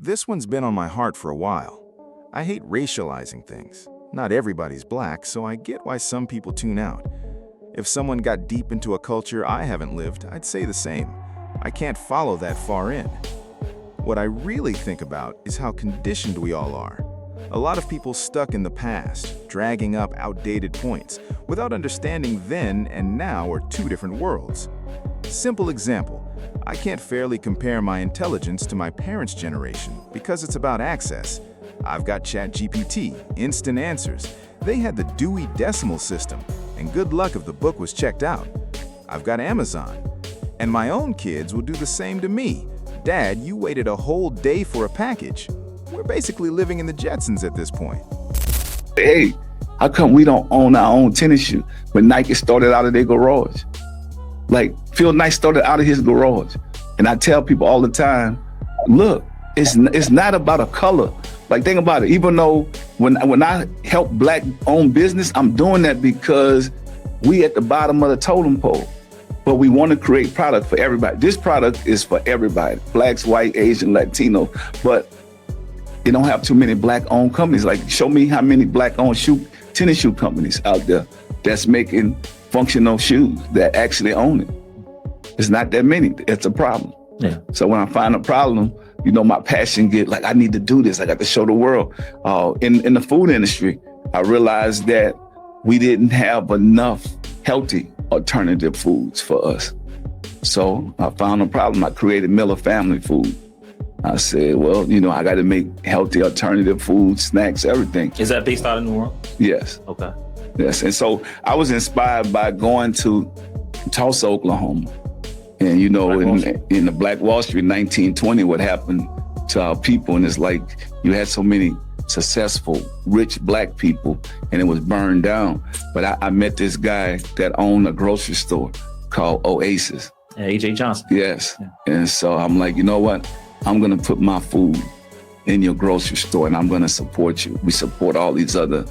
This one's been on my heart for a while. I hate racializing things. Not everybody's black, so I get why some people tune out. If someone got deep into a culture I haven't lived, I'd say the same. I can't follow that far in. What I really think about is how conditioned we all are. A lot of people stuck in the past, dragging up outdated points, without understanding then and now are two different worlds. Simple example, I can't fairly compare my intelligence to my parents' generation because it's about access. I've got ChatGPT, instant answers. They had the Dewey Decimal System, and good luck if the book was checked out. I've got Amazon. And my own kids will do the same to me. Dad, you waited a whole day for a package. We're basically living in the Jetsons at this point. Hey, how come we don't own our own tennis shoe? When Nike started out of their garage. Like, Phil Knight started out of his garage. And I tell people all the time, look, it's not about a color. Like, think about it. Even though when I help black-owned business, I'm doing that because we at the bottom of the totem pole. But we want to create product for everybody. This product is for everybody. Blacks, white, Asian, Latino. But you don't have too many black-owned companies. Like, show me how many black-owned tennis shoe companies out there that's making functional shoes that actually own it. It's not that many. It's a problem. Yeah. So when I find a problem, you know, my passion get like, I need to do this. I got to show the world. In the food industry, I realized that we didn't have enough healthy alternative foods for us. So I found a problem. I created Miller Family Food. I said, well, you know, I got to make healthy alternative food, snacks, everything. Is that based out of New Orleans? Yes. Okay. Yes. And so I was inspired by going to Tulsa, Oklahoma. And, you know, in the Black Wall Street, 1920, what happened to our people. And it's like you had so many successful, rich black people, and it was burned down. But I met this guy that owned a grocery store called Oasis. Yeah, A.J. Johnson. Yes. Yeah. And so I'm like, you know what? I'm going to put my food in your grocery store and I'm going to support you. We support all these other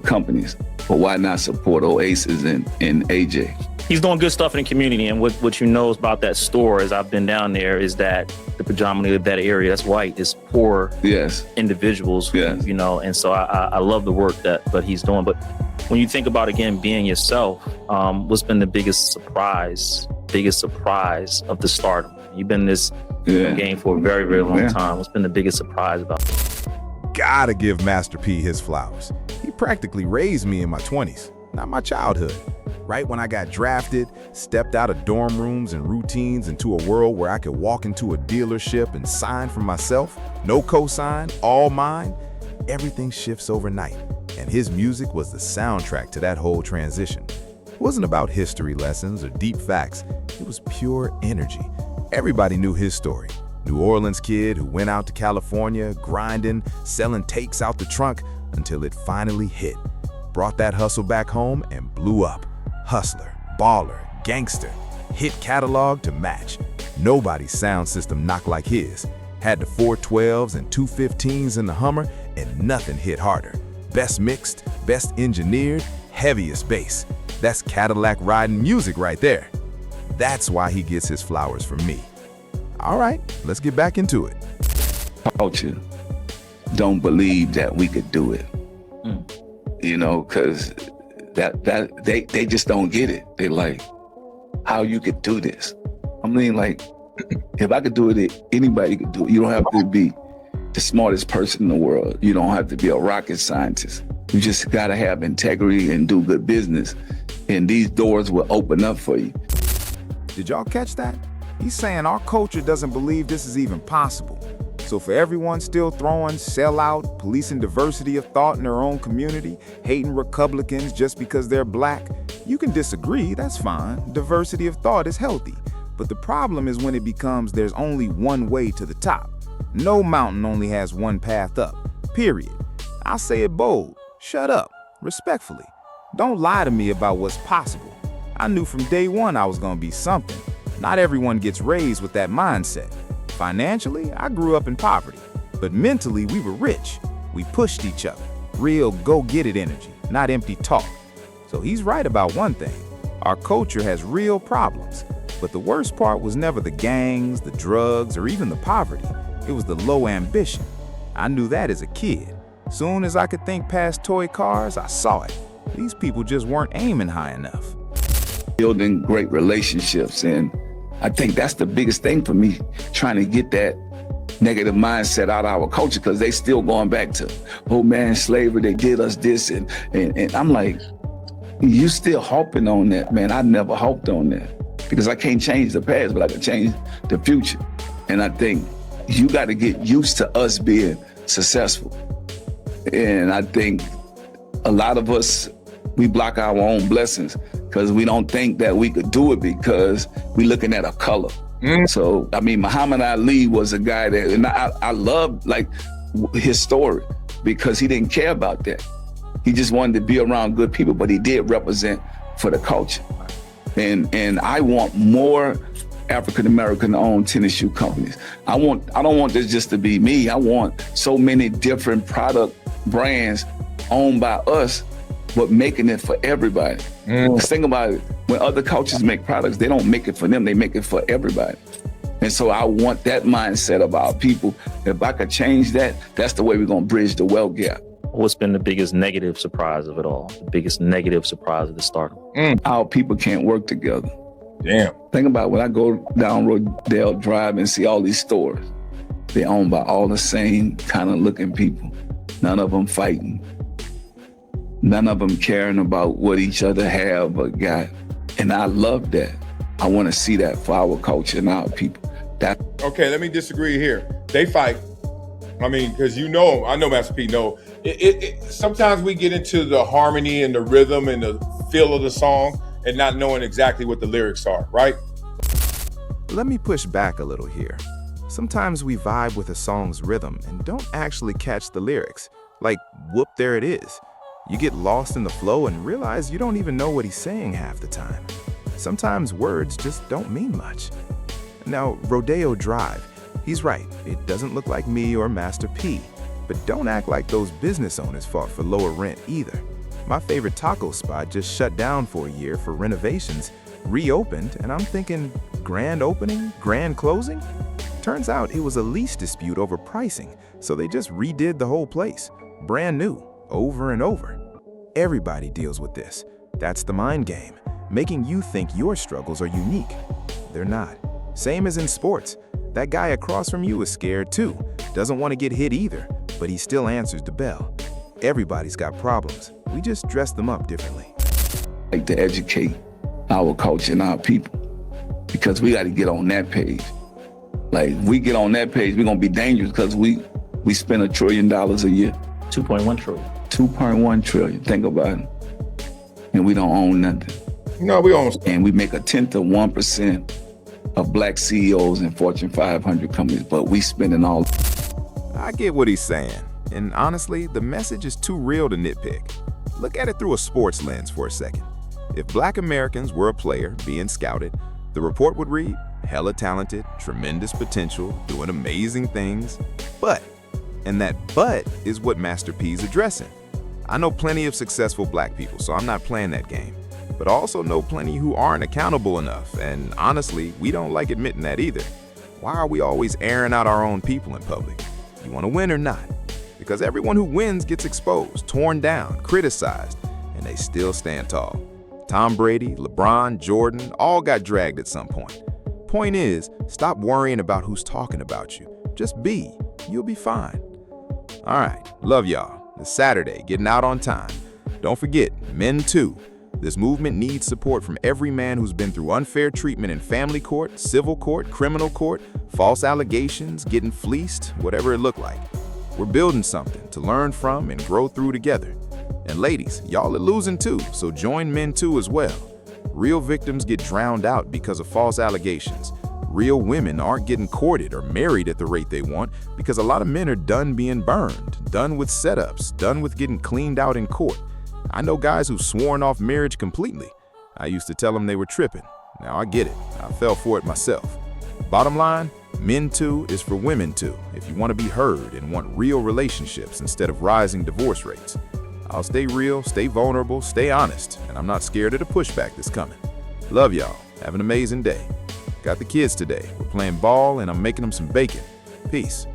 companies, but why not support Oasis and AJ? He's doing good stuff in the community, and what you know about that store, as I've been down there, is that the predominantly of that area that's white is poor individuals, yes. You know, and so I love the work that he's doing. But when you think about, again, being yourself, what's been the biggest surprise of the stardom? You've been in this game for a very, very long time. What's been the biggest surprise about it? Gotta give Master P his flowers. He practically raised me in my 20s, not my childhood. Right when I got drafted, stepped out of dorm rooms and routines into a world where I could walk into a dealership and sign for myself, no cosign, all mine, everything shifts overnight. And his music was the soundtrack to that whole transition. It wasn't about history lessons or deep facts. It was pure energy. Everybody knew his story. New Orleans kid who went out to California, grinding, selling takes out the trunk until it finally hit. Brought that hustle back home and blew up. Hustler, baller, gangster, hit catalog to match. Nobody's sound system knocked like his. Had the 412s and 215s in the Hummer, and nothing hit harder. Best mixed, best engineered, heaviest bass. That's Cadillac riding music right there. That's why he gets his flowers from me. All right, let's get back into it. Culture don't believe that we could do it. You know, because they just don't get it. They like, how you could do this? I mean, like, if I could do it, anybody could do it. You don't have to be the smartest person in the world. You don't have to be a rocket scientist. You just gotta have integrity and do good business. And these doors will open up for you. Did y'all catch that? He's saying our culture doesn't believe this is even possible. So for everyone still throwing sellout, policing diversity of thought in their own community, hating Republicans just because they're black, you can disagree, that's fine. Diversity of thought is healthy. But the problem is when it becomes there's only one way to the top. No mountain only has one path up, period. I'll say it bold, shut up, respectfully. Don't lie to me about what's possible. I knew from day one I was gonna be something. Not everyone gets raised with that mindset. Financially, I grew up in poverty, but mentally we were rich. We pushed each other, real go-get-it energy, not empty talk. So he's right about one thing. Our culture has real problems, but the worst part was never the gangs, the drugs, or even the poverty. It was the low ambition. I knew that as a kid. Soon as I could think past toy cars, I saw it. These people just weren't aiming high enough. Building great relationships, and I think that's the biggest thing for me, trying to get that negative mindset out of our culture, because they still going back to, oh man, slavery, they did us this, and I'm like, you still harping on that, man. I never harped on that, because I can't change the past, but I can change the future. And I think you got to get used to us being successful. And I think a lot of us, we block our own blessings because we don't think that we could do it because we're looking at a color. So, I mean, Muhammad Ali was a guy that, and I love like his story, because he didn't care about that. He just wanted to be around good people, but he did represent for the culture. And I want more African-American owned tennis shoe companies. I don't want this just to be me. I want so many different product brands owned by us, but making it for everybody. Just think about it. When other cultures make products, they don't make it for them, they make it for everybody. And so I want that mindset of our people. If I could change that, that's the way we're gonna bridge the wealth gap. What's been the biggest negative surprise of it all? The biggest negative surprise of the stardom? Our people can't work together. Damn. Think about when I go down Rodale Drive and see all these stores. They're owned by all the same kind of looking people. None of them fighting. None of them caring about what each other have or got. And I love that. I want to see that for our culture and our people. Okay, let me disagree here. They fight. I mean, because I know Master P know. Sometimes we get into the harmony and the rhythm and the feel of the song and not knowing exactly what the lyrics are, right? Let me push back a little here. Sometimes we vibe with a song's rhythm and don't actually catch the lyrics. Like, whoop, there it is. You get lost in the flow and realize you don't even know what he's saying half the time. Sometimes words just don't mean much. Now, Rodeo Drive, he's right. It doesn't look like me or Master P. But don't act like those business owners fought for lower rent either. My favorite taco spot just shut down for a year for renovations, reopened, and I'm thinking, grand opening, grand closing? Turns out it was a lease dispute over pricing, so they just redid the whole place. Brand new, over and over. Everybody deals with this. That's the mind game, making you think your struggles are unique. They're not. Same as in sports. That guy across from you is scared too, doesn't want to get hit either, but he still answers the bell. Everybody's got problems. We just dress them up differently. Like to educate our culture and our people, because we got to get on that page. Like, we get on that page, we're gonna be dangerous, because we spend $1 trillion a year. 2.1 trillion. 2.1 trillion, think about it. And we don't own nothing. No, we own. And we make 0.1% of black CEOs in Fortune 500 companies, but we spending all. I get what he's saying. And honestly, the message is too real to nitpick. Look at it through a sports lens for a second. If Black Americans were a player being scouted, the report would read, hella talented, tremendous potential, doing amazing things, but. And that but is what Master P's addressing. I know plenty of successful Black people, so I'm not playing that game. But I also know plenty who aren't accountable enough, and honestly, we don't like admitting that either. Why are we always airing out our own people in public? You want to win or not? Because everyone who wins gets exposed, torn down, criticized, and they still stand tall. Tom Brady, LeBron, Jordan, all got dragged at some point. Point is, stop worrying about who's talking about you. Just be. You'll be fine. All right, love y'all. It's Saturday, getting out on time. Don't forget, Men Too. This movement needs support from every man who's been through unfair treatment in family court, civil court, criminal court, false allegations, getting fleeced, whatever it looked like. We're building something to learn from and grow through together. And ladies, y'all are losing too, so join Men Too as well. Real victims get drowned out because of false allegations. Real women aren't getting courted or married at the rate they want because a lot of men are done being burned, done with setups, done with getting cleaned out in court. I know guys who've sworn off marriage completely. I used to tell them they were tripping. Now I get it. I fell for it myself. Bottom line, Men Too is for women too, if you want to be heard and want real relationships instead of rising divorce rates. I'll stay real, stay vulnerable, stay honest, and I'm not scared of the pushback that's coming. Love y'all. Have an amazing day. Got the kids today. We're playing ball and I'm making them some bacon. Peace.